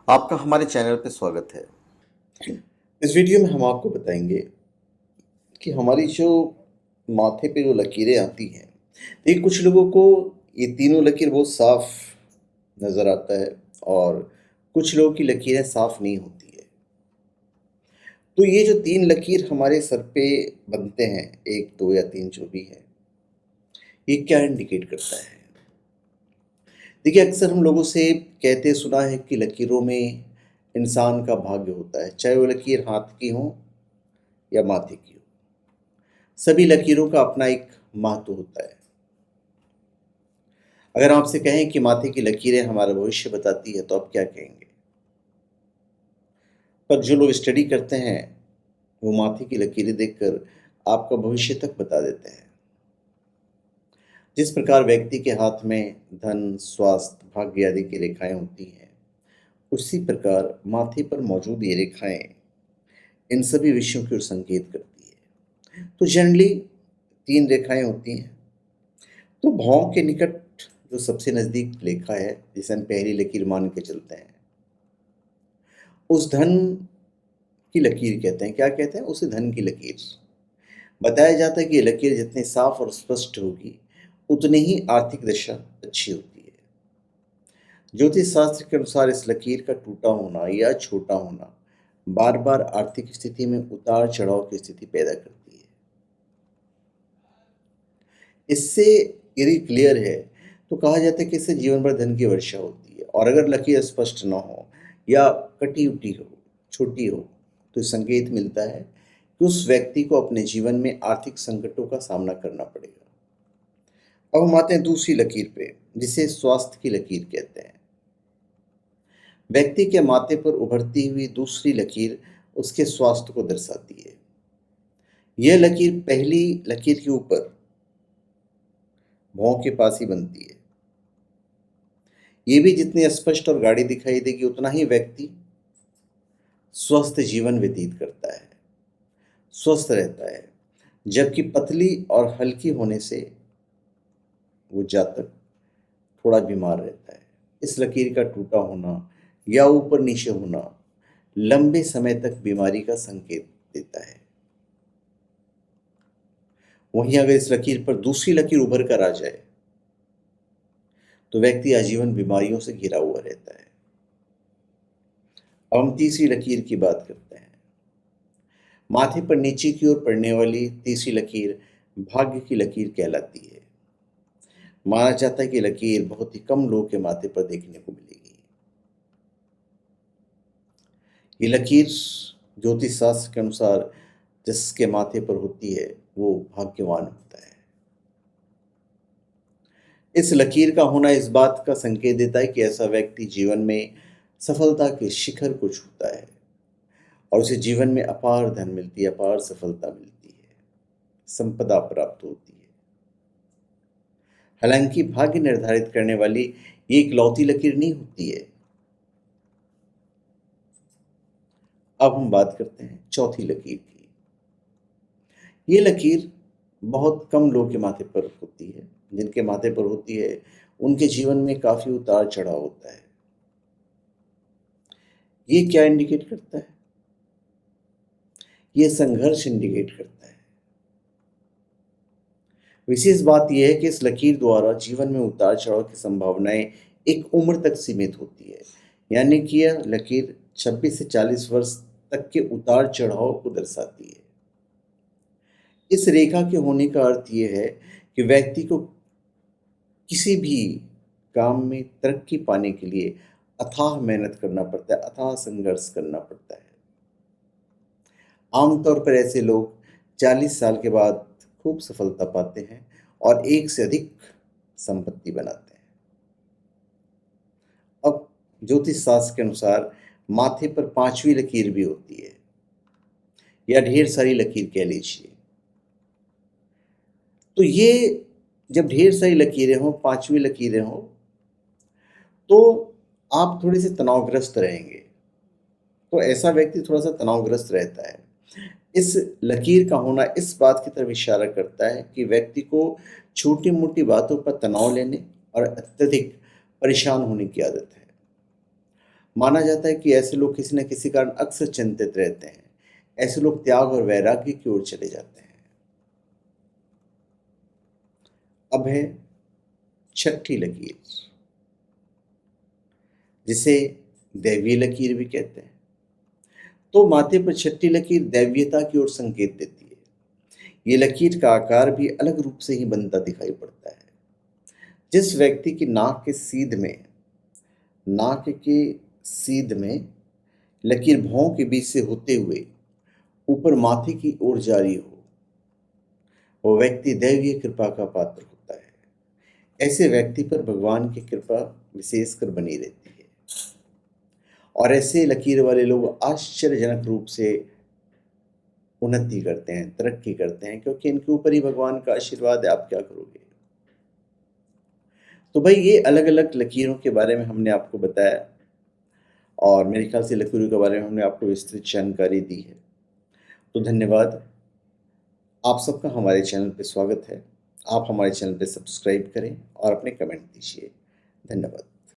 आपका हमारे चैनल पे स्वागत है। इस वीडियो में हम आपको बताएंगे कि हमारी जो माथे पे जो लकीरें आती हैं, ये कुछ लोगों को ये तीनों लकीर बहुत साफ नज़र आता है और कुछ लोगों की लकीरें साफ नहीं होती है। तो ये जो तीन लकीर हमारे सर पे बनते हैं, एक दो या तीन जो भी है, ये क्या इंडिकेट करता है? देखिए, अक्सर हम लोगों से कहते सुना है कि लकीरों में इंसान का भाग्य होता है, चाहे वो लकीर हाथ की हो या माथे की हो। सभी लकीरों का अपना एक महत्व होता है। अगर आपसे कहें कि माथे की लकीरें हमारा भविष्य बताती है, तो आप क्या कहेंगे? पर जो लोग स्टडी करते हैं, वो माथे की लकीरें देखकर आपका भविष्य तक बता देते हैं। जिस प्रकार व्यक्ति के हाथ में धन, स्वास्थ्य, भाग्य आदि की रेखाएं होती हैं, उसी प्रकार माथे पर मौजूद ये रेखाएं इन सभी विषयों की ओर संकेत करती है। तो जनरली तीन रेखाएं होती हैं। तो भौं के निकट जो सबसे नज़दीक रेखा है, जिसे हम पहली लकीर मान के चलते हैं, उस धन की लकीर कहते हैं। क्या कहते हैं? उसे धन की लकीर। बताया जाता है कि ये लकीर जितनी साफ और स्पष्ट होगी, उतनी ही आर्थिक दशा अच्छी होती है। ज्योतिष शास्त्र के अनुसार इस लकीर का टूटा होना या छोटा होना बार बार आर्थिक स्थिति में उतार चढ़ाव की स्थिति पैदा करती है। इससे यदि क्लियर है, तो कहा जाता है कि इससे जीवन भर धन की वर्षा होती है। और अगर लकीर स्पष्ट न हो या कटी उटी हो, छोटी हो, तो संकेत मिलता है कि उस व्यक्ति को अपने जीवन में आर्थिक संकटों का सामना करना पड़ेगा। अब हम आते हैं दूसरी लकीर पे, जिसे स्वास्थ्य की लकीर कहते हैं। व्यक्ति के माथे पर उभरती हुई दूसरी लकीर उसके स्वास्थ्य को दर्शाती है। यह लकीर पहली लकीर के ऊपर भौं के पास ही बनती है। ये भी जितनी स्पष्ट और गाढ़ी दिखाई देगी, उतना ही व्यक्ति स्वस्थ जीवन व्यतीत करता है, स्वस्थ रहता है। जबकि पतली और हल्की होने से वो जातक थोड़ा बीमार रहता है। इस लकीर का टूटा होना या ऊपर नीचे होना लंबे समय तक बीमारी का संकेत देता है। वहीं अगर इस लकीर पर दूसरी लकीर उभर कर आ जाए, तो व्यक्ति आजीवन बीमारियों से घिरा हुआ रहता है। अब हम तीसरी लकीर की बात करते हैं। माथे पर नीचे की ओर पड़ने वाली तीसरी लकीर भाग्य की लकीर कहलाती है। माना जाता है कि लकीर बहुत ही कम लोगों के माथे पर देखने को मिलेगी। ये लकीर ज्योतिष शास्त्र के अनुसार जिसके माथे पर होती है, वो भाग्यवान होता है। इस लकीर का होना इस बात का संकेत देता है कि ऐसा व्यक्ति जीवन में सफलता के शिखर को छूता है और उसे जीवन में अपार धन मिलती है, अपार सफलता मिलती है, संपदा प्राप्त होती है। हालांकि भाग्य निर्धारित करने वाली ये इकलौती लकीर नहीं होती है। अब हम बात करते हैं चौथी लकीर की। ये लकीर बहुत कम लोगों के माथे पर होती है। जिनके माथे पर होती है, उनके जीवन में काफी उतार चढ़ाव होता है। ये क्या इंडिकेट करता है? ये संघर्ष इंडिकेट करता है। विशेष बात यह है कि इस लकीर द्वारा जीवन में उतार चढ़ाव की संभावनाएं एक उम्र तक सीमित होती है। यानी कि यह लकीर 26 से 40 वर्ष तक के उतार चढ़ाव को दर्शाती है। इस रेखा के होने का अर्थ यह है कि व्यक्ति को किसी भी काम में तरक्की पाने के लिए अथाह मेहनत करना पड़ता है, अथाह संघर्ष करना पड़ता है। आमतौर पर ऐसे लोग 40 साल के बाद खूब सफलता पाते हैं और एक से अधिक संपत्ति बनाते हैं। अब ज्योतिष शास्त्र के अनुसार माथे पर पांचवी लकीर भी होती है, या ढेर सारी लकीर कह लीजिए। तो ये जब ढेर सारी लकीरें हों, पांचवी लकीरें हों, तो आप थोड़े से तनावग्रस्त रहेंगे। तो ऐसा व्यक्ति थोड़ा सा तनावग्रस्त रहता है। इस लकीर का होना इस बात की तरफ इशारा करता है कि व्यक्ति को छोटी मोटी बातों पर तनाव लेने और अत्यधिक परेशान होने की आदत है। माना जाता है कि ऐसे लोग किसी न किसी कारण अक्सर चिंतित रहते हैं। ऐसे लोग त्याग और वैराग्य की ओर चले जाते हैं। अब है छठी लकीर, जिसे दैवीय लकीर भी कहते हैं। तो माथे पर छठी लकीर दैवीयता की ओर संकेत देती है। ये लकीर का आकार भी अलग रूप से ही बनता दिखाई पड़ता है। जिस व्यक्ति की नाक के सीध में लकीर भौं के बीच से होते हुए ऊपर माथे की ओर जारी हो, वो व्यक्ति दैवीय कृपा का पात्र होता है। ऐसे व्यक्ति पर भगवान की कृपा विशेषकर बनी रहती है और ऐसे लकीर वाले लोग आश्चर्यजनक रूप से उन्नति करते हैं, तरक्की करते हैं, क्योंकि इनके ऊपर ही भगवान का आशीर्वाद है। आप क्या करोगे? तो भाई ये अलग अलग लकीरों के बारे में हमने आपको बताया और मेरे ख्याल से लकीरों के बारे में हमने आपको विस्तृत जानकारी दी है। तो धन्यवाद। आप सबका हमारे चैनल पे स्वागत है। आप हमारे चैनल पे सब्सक्राइब करें और अपने कमेंट दीजिए। धन्यवाद।